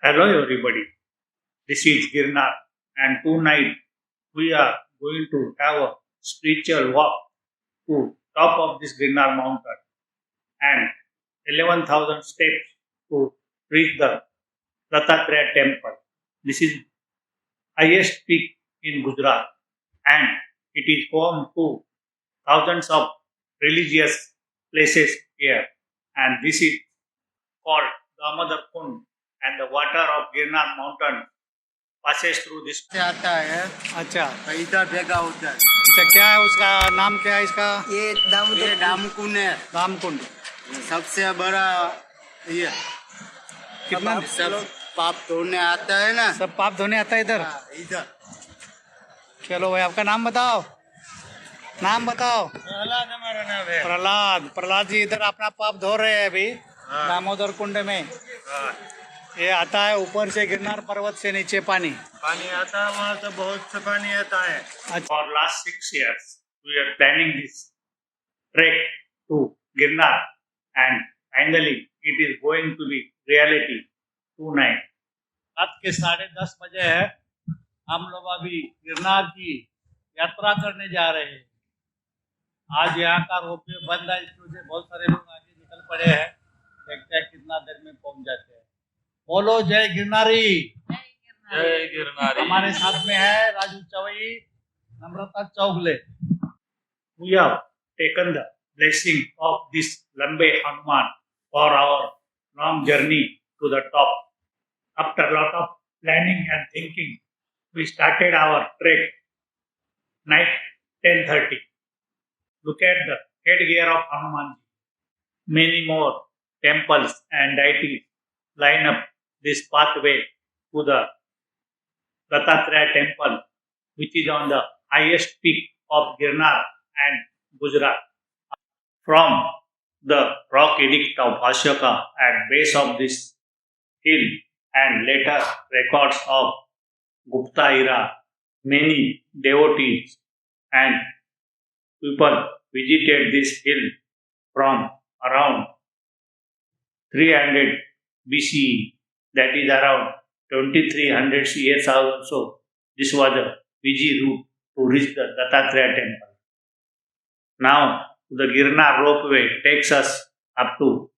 Hello everybody, this is Girnar and tonight we are going to have a spiritual walk to top of this Girnar mountain and 11,000 steps to reach the Dattatreya temple. This is highest peak in Gujarat and it is home to thousands of religious places here and this is called Damodar Kund and the water of Girnar mountain passes through this. से आता है अच्छा इधर भेगा उधर अच्छा क्या है उसका नाम क्या है इसका ये दामकुंड है रामकुंड सबसे बड़ा ये कितना सब पाप धोने आता है ना सब पाप धोने आता है इधर इधर चलो भाई आपका नाम बताओ प्रहलाद हमारा नाम है प्रहलाद जी इधर अपना पाप धो रहे हैं अभी दामोदर कुंड में ये आता है ऊपर से गिरनार पर्वत से नीचे पानी आता है वहाँ से बहुत से पानी आता है For last 6 years we are planning this trek to Girnar and finally it is going to be reality tonight. रात के 10:30 बजे है हम लोग अभी गिरनार की यात्रा करने जा रहे हैं। आज यहाँ का रोपवे बंद है इसलिए से बहुत सारे लोग आगे निकल पड़े हैं। देखते हैं कितना देर में पहुंच जाते हैं। बोलो जय गिरनारी। जय गिरनारी हमारे साथ में है राजू चवई, नम्रता Chougale. We have taken the blessing of this Lambe Hanuman for our long journey to the top. After a lot of planning and thinking, we started our trek night 10:30. Look at the headgear of Hanuman. Many more temples and deities line up this pathway to the Dattatreya temple, which is on the highest peak of Girnar and Gujarat. From the rock edict of Ashoka at base of this hill and later records of Gupta era, many devotees and people visited this hill from around 300 BCE, that is around 2300 years also. This was a busy route to reach the Dattatreya temple. Now, the Girnar ropeway takes us up to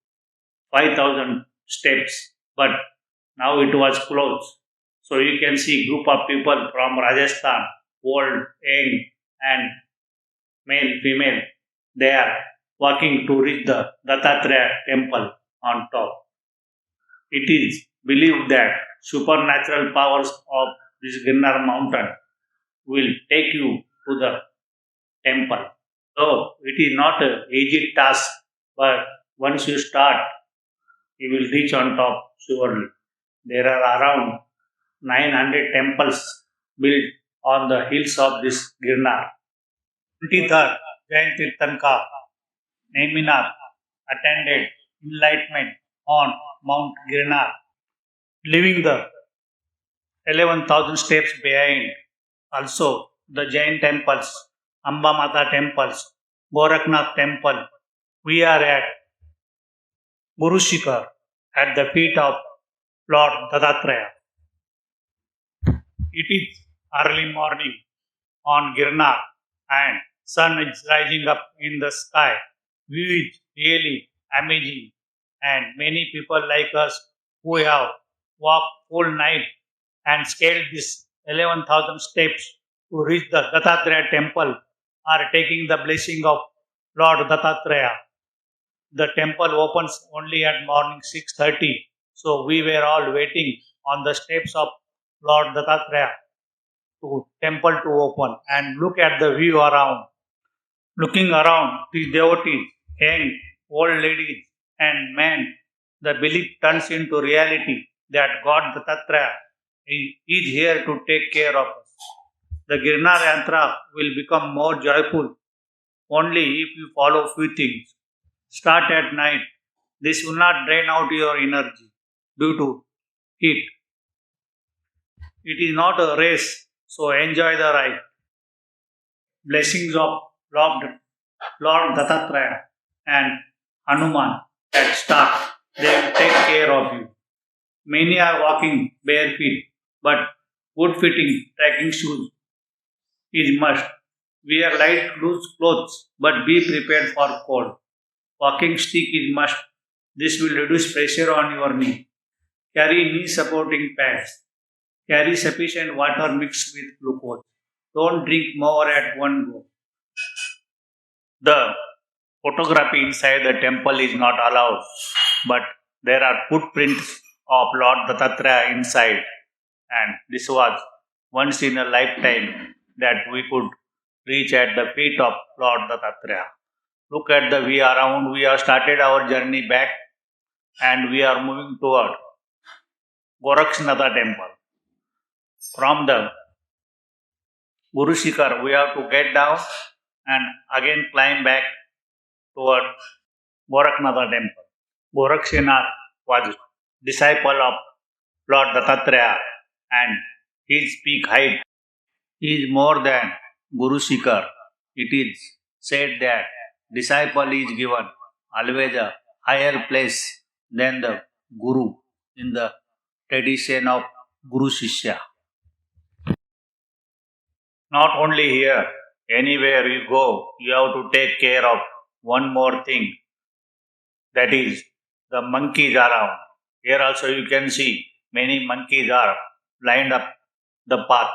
5,000 steps, but now it was closed. So you can see group of people from Rajasthan, old, young, and male, female. They are walking to reach the Dattatreya temple on top. It is believed that supernatural powers of this Girnar mountain will take you to the temple. So it is not an easy task, but once you start, you will reach on top surely. There are around 900 temples built on the hills of this Girnar. 23rd Jain Tirtankar, Neminath attended enlightenment on Mount Girnar, leaving the 11,000 steps behind. Also, the Jain temples, Amba Mata temples, Gorakshanath temple. We are at Guru Shikhar at the feet of Lord Dattatreya. It is early morning on Girnar and sun is rising up in the sky. View is really amazing and many people like us who have walked full night and scaled this 11,000 steps to reach the Dattatreya temple are taking the blessing of Lord Dattatreya. The temple opens only at morning 6:30, so we were all waiting on the steps of Lord Dattatreya to temple to open and look at the view around. Looking around, these devotees, young, old ladies, and men, the belief turns into reality that God Dattatreya is here to take care of us. The Girnar Yatra will become more joyful only if you follow few things. Start at night. This will not drain out your energy due to heat. It is not a race, so enjoy the ride. Blessings of Lord Dattatreya and Hanuman at start. They will take care of you. Many are walking bare feet, but good fitting trekking shoes is must. Wear light loose clothes, but be prepared for cold. Walking stick is must. This will reduce pressure on your knee. Carry knee supporting pads. Carry sufficient water mixed with glucose. Don't drink more at one go. The photography inside the temple is not allowed, but there are footprints of Lord Dattatreya inside, and this was once in a lifetime that we could reach at the feet of Lord Dattatreya. Look at the way around. We have started our journey back and we are moving toward Gorakshanath temple. From the Guru Shikhar, we have to get down and again climb back toward Gorakshanath temple. Gorakshanath was disciple of Lord Dattatreya and his peak height is more than Guru Shikhar. It is said that disciple is given always a higher place than the Guru in the tradition of Guru Shishya. Not only here, anywhere you go, you have to take care of one more thing, that is the monkeys around. Here also you can see many monkeys are lined up the path.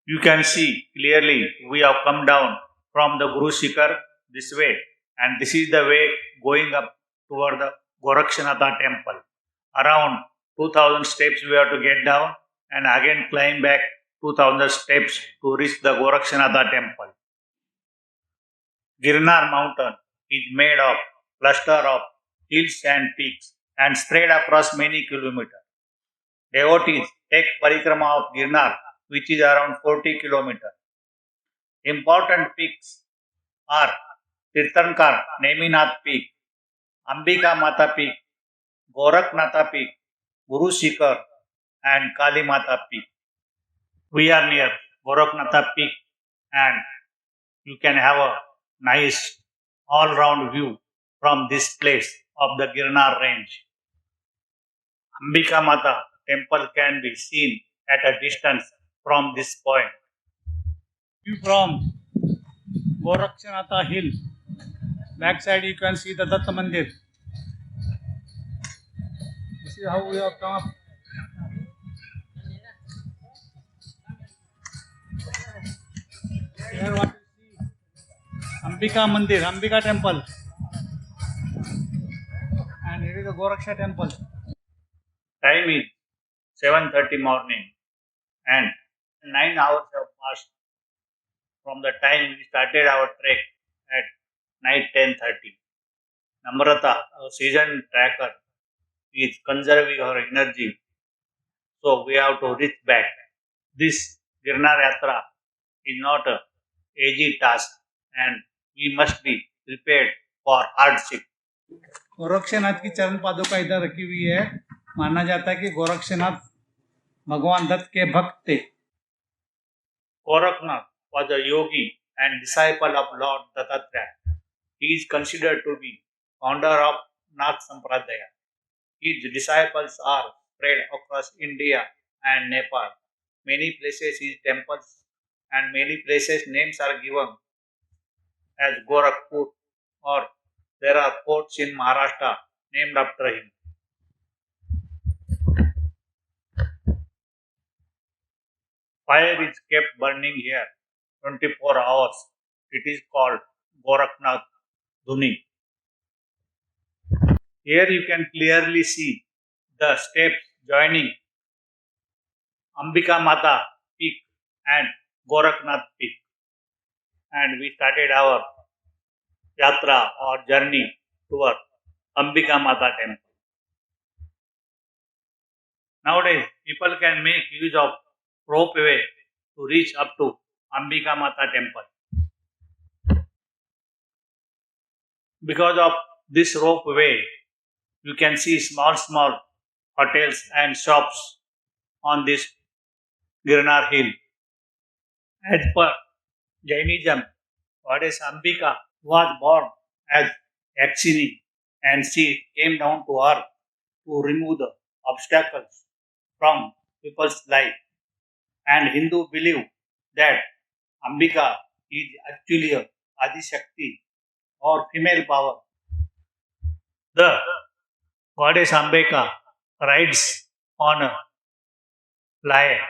You can see clearly we have come down from the Guru Shikhar this way, and this is the way going up toward the Gorakshanatha temple. Around 2000 steps we have to get down and again climb back 2000 steps to reach the Gorakshanatha temple. Girnar mountain is made of cluster of hills and peaks and spread across many kilometers. Devotees take parikrama of Girnar, which is around 40 kilometers. Important peaks are Tirtankar, Neminath peak, Ambika Mata peak, Gorakhnatha peak, Guru Shikhar, and Kali Mata peak. We are near Gorakhnatha peak and you can have a nice all-round view from this place of the Girnar range. Ambika Mata temple can be seen at a distance from this point. View from Gorakshanatha hill. Backside you can see the Datta Mandir. This is how we have come up. Here what you see, Ambika Mandir, Ambika temple. And here is the Goraksha temple. Time is 7:30 morning and 9 hours have passed from the time we started our trek at night 10:30. Namrata, our season tracker, is conserving our energy, so we have to reach back. This Girnar Yatra is not a easy task and we must be prepared for hardship. Gorakshnath की चरण पादुका इधर रखी हुई है. माना जाता है कि गोरक्षनाथ भगवान दत्त के भक्त थे. Goraknath was a yogi and disciple of Lord Dattatreya. He is considered to be founder of Nath Sampradaya. His disciples are spread across India and Nepal. Many places his temples and many places names are given as Gorakhpur, or there are forts in Maharashtra named after him. Fire is kept burning here 24 hours. It is called Gorakhnath Dhuni. Here you can clearly see the steps joining Ambika Mata peak and Gorakhnath peak. And we started our yatra or journey toward Ambika Mata temple. Nowadays, people can make use of ropeway to reach up to Ambika Mata temple. Because of this ropeway, you can see small hotels and shops on this Girnar hill. As per Jainism, Goddess Ambika was born as Yakshini and she came down to earth to remove the obstacles from people's life. And Hindu believe that Ambika is actually a Adi Shakti or female power. The goddess Ambika rides on a lion,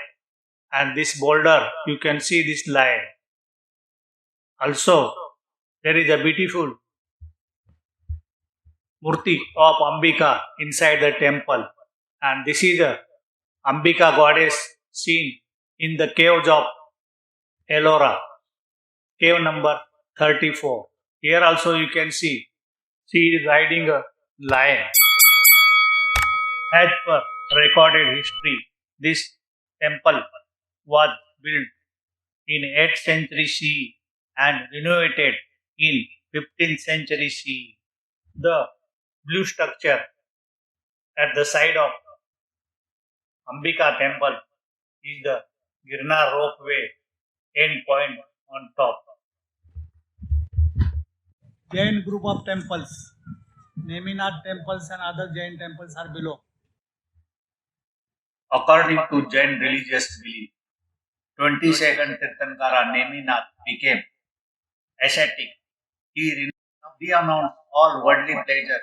and this boulder you can see this lion. Also, there is a beautiful murti of Ambika inside the temple, and this is a Ambika goddess seen in the caves of Ellora, cave number 34. Here also you can see she is riding a lion. As per recorded history, this temple was built in 8th century CE and renovated in 15th century CE. The blue structure at the side of Ambika temple is the Girnar ropeway end point on top. Jain group of temples. Neminath temples and other Jain temples are below. According to Jain religious belief, 22nd Tirtankara Neminath became ascetic. He renounced all worldly pleasure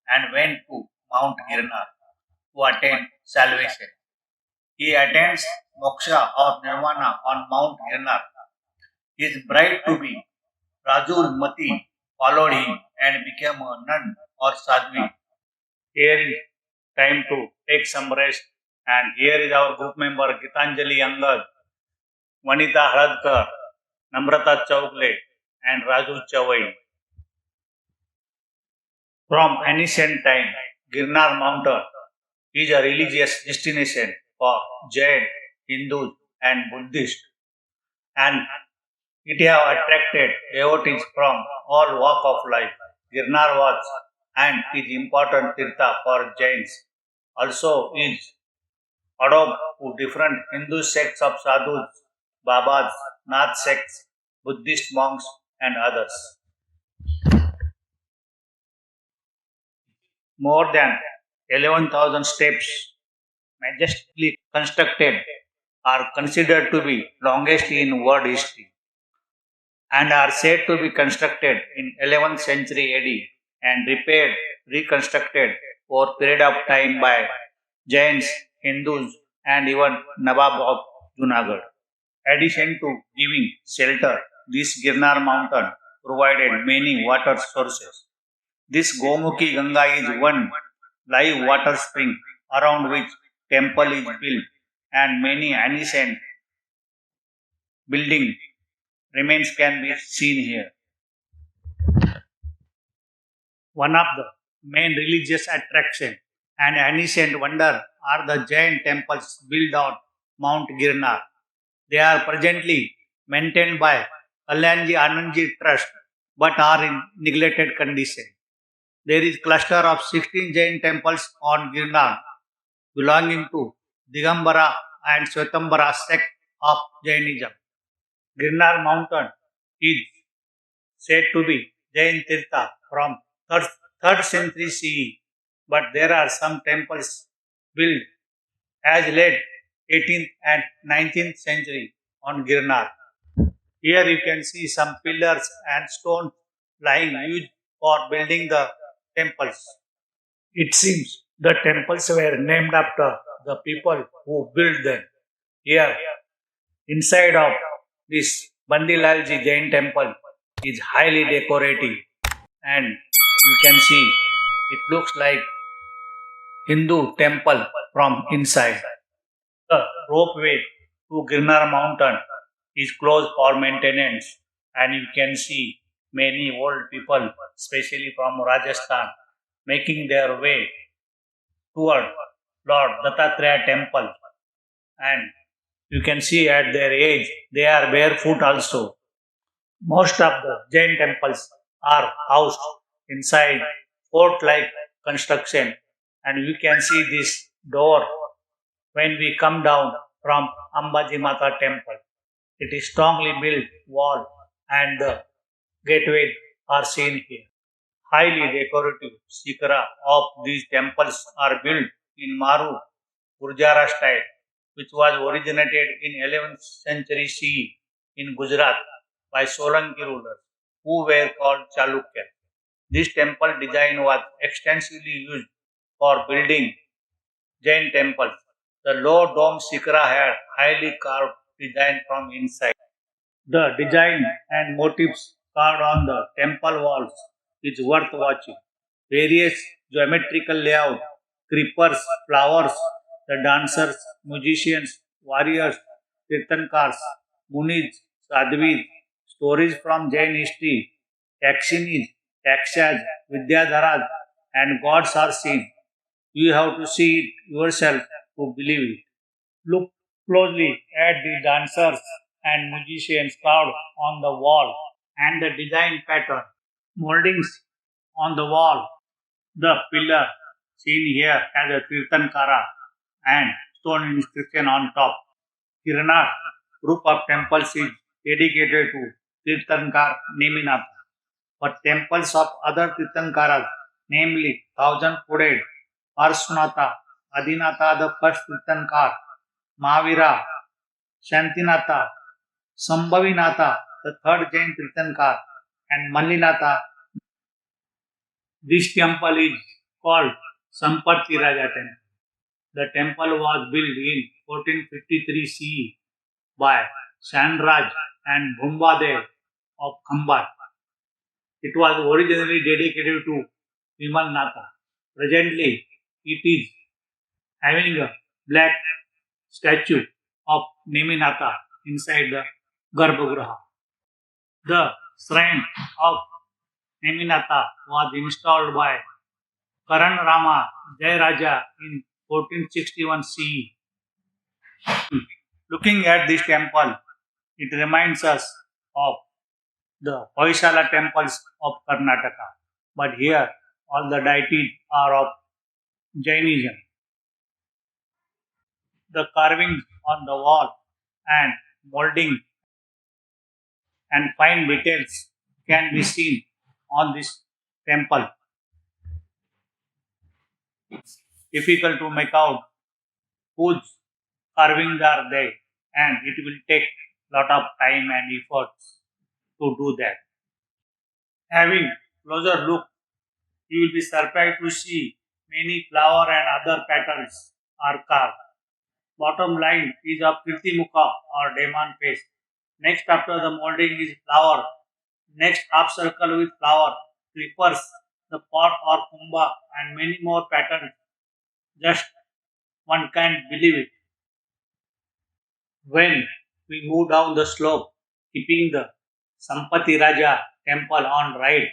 and went to Mount Girnar to attain salvation. He attains moksha or nirvana on Mount Girnar. His bride to be Rajul Mati followed him and became a nun or sadhvi. Here is time to take some rest, and here is our group member Gitanjali Angad, Vanita Haradkar, Namrata Chaukle, and Raju Chavai. From ancient time, Girnar Mountain is a religious destination for Jain, Hindus, and Buddhists, and it have attracted devotees from all walk of life. Girnar was and is important tirtha for Jains. Also is adopted to different Hindu sects of sadhus, babas, Nath sects, Buddhist monks, and others. More than 11,000 steps, majestically constructed, are considered to be longest in world history and are said to be constructed in 11th century AD and repaired, reconstructed over period of time by Jains, Hindus, and even Nawab of Junagadh. Addition to giving shelter, this Girnar mountain provided many water sources. This Gomukhi Ganga is one live water spring around which temple is built, and many ancient building remains can be seen here. One of the main religious attraction and ancient wonder are the Jain temples built on Mount Girnar. They are presently maintained by Kalyanji Anandji Trust but are in neglected condition. There is cluster of 16 Jain temples on Girnar belonging to Digambara and Svetambara sect of Jainism. Girnar mountain is said to be Jain Tirtha from 3rd century CE, but there are some temples built as late 18th and 19th century on Girnar. Here you can see some pillars and stones lying used for building the temples. It seems the temples were named after the people who built them. Here, inside of this Bandilalji Jain temple is highly decorative, and you can see it looks like Hindu temple from inside. The ropeway to Girnar mountain is closed for maintenance, and you can see many old people, especially from Rajasthan, making their way toward Lord Dattatreya temple, and you can see at their age they are barefoot also. Most of the Jain temples are housed inside fort-like construction, and you can see this door when we come down from Ambaji Mata temple. It is strongly built wall, and the gateway are seen here. Highly decorative shikhara of these temples are built in Maru Gurjara style, which was originated in 11th century CE in Gujarat by Solanki rulers, who were called Chalukya. This temple design was extensively used for building Jain temples. The low dome shikhara had highly carved design from inside. The design and motifs carved on the temple walls is worth watching. Various geometrical layout, creepers, flowers, the dancers, musicians, warriors, Tirtankars, Munis, Sadhvis, stories from Jain history, Yakshinis, Yakshas, Vidyadharas, and gods are seen. You have to see it yourself to believe it. Look closely at the dancers and musicians carved on the wall and the design pattern. Moldings on the wall, the pillar seen here has a Tirtankara and stone inscription on top. Girnar group of temples is dedicated to Tirtankar Neminath, but temples of other Tirtankaras, namely Thousand Footed, Parshunatha, Adinatha the first Tirtankar, Mahavira, Shantinatha, Sambhavinatha, the third Jain Tirthankar, and Mallinatha. This temple is called Raja Temple. The temple was built in 1453 CE by Shanraj and Bhumbadev of Khambat. It was originally dedicated to Vimalnatha. Presently, it is having a black statue of Neminatha inside the Garbhagriha. The shrine of Neminatha was installed by Karan Rama Jayaraja in 1461 CE. Looking at this temple, it reminds us of the Hoysala temples of Karnataka. But here, all the deities are of Jainism. The carvings on the wall and molding and fine details can be seen on this temple. Difficult to make out whose carvings are they, and it will take lot of time and efforts to do that. Having closer look, you will be surprised to see many flower and other patterns are carved. Bottom line is of Kirtimukha or demon face. Next after the molding is flower. Next half circle with flower, creepers, the pot or kumbha and many more patterns. Just one can't believe it. When we move down the slope, keeping the Sampati Raja temple on right,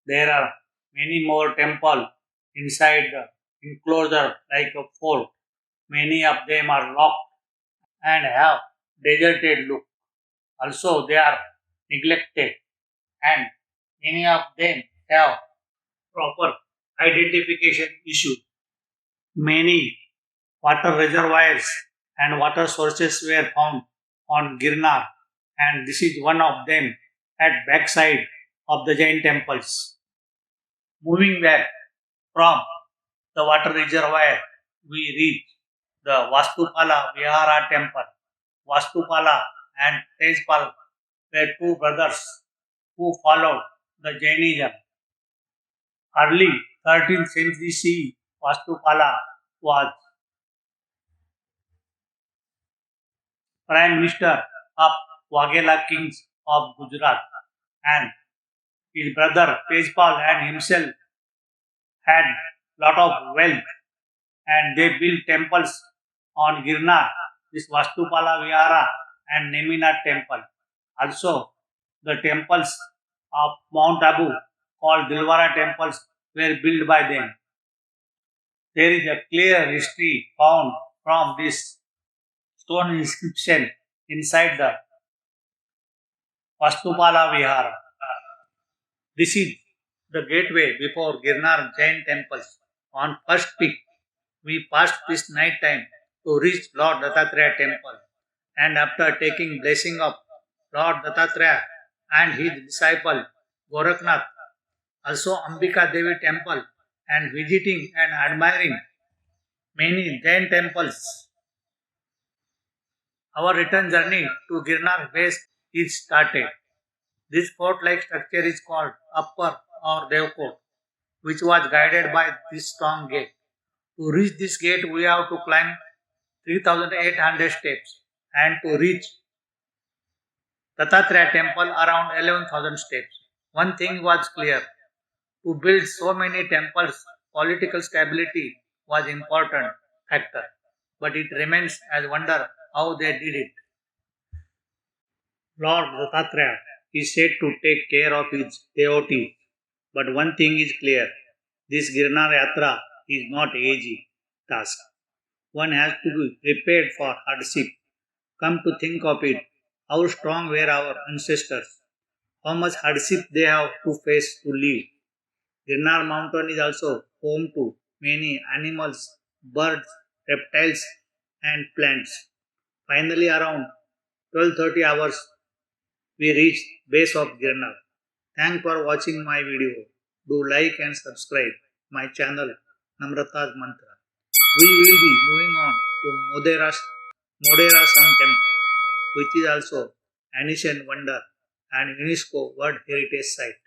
there are many more temples inside the enclosure like a fort. Many of them are locked and have deserted look. Also, they are neglected and many of them have proper identification issues. Many water reservoirs and water sources were found on Girnar, and this is one of them at backside of the Jain temples. Moving back from the water reservoir, we reach the Vastupala Vihara temple. Vastupala and Tejpal were two brothers who followed the Jainism. Early 13th century CE, Vastupala was Prime Minister of Waghela kings of Gujarat, and his brother Tejpal and himself had lot of wealth, and they built temples on Girnar, this Vastupala Vihara and Neminath temple. Also, the temples of Mount Abu called Dilwara temples were built by them. There is a clear history found from this stone inscription inside the Vastupala Vihara. This is the gateway before Girnar Jain temples. On first peak, we passed this night time to reach Lord Dattatreya temple, and after taking blessing of Lord Dattatreya and his disciple Goraknath, also Ambika Devi temple, and visiting and admiring many Jain temples. Our return journey to Girnar base is started. This fort-like structure is called Upper or Devkot, which was guided by this strong gate. To reach this gate, we have to climb 3,800 steps, and to reach Dattatreya temple around 11,000 steps. One thing was clear: to build so many temples, political stability was important factor, but it remains as wonder how they did it. Lord Dattatreya is said to take care of his devotees, but one thing is clear: this Girnar Yatra is not easy task. One has to be prepared for hardship. Come to think of it, how strong were our ancestors, how much hardship they have to face to live. Girnar mountain is also home to many animals, birds, reptiles, and plants. Finally, around 12:30 hours, we reached base of Girnar. Thanks for watching my video. Do like and subscribe my channel Namrata's Mantra. We will be moving on to Modera Sun Temple, which is also an ancient wonder and UNESCO World Heritage Site.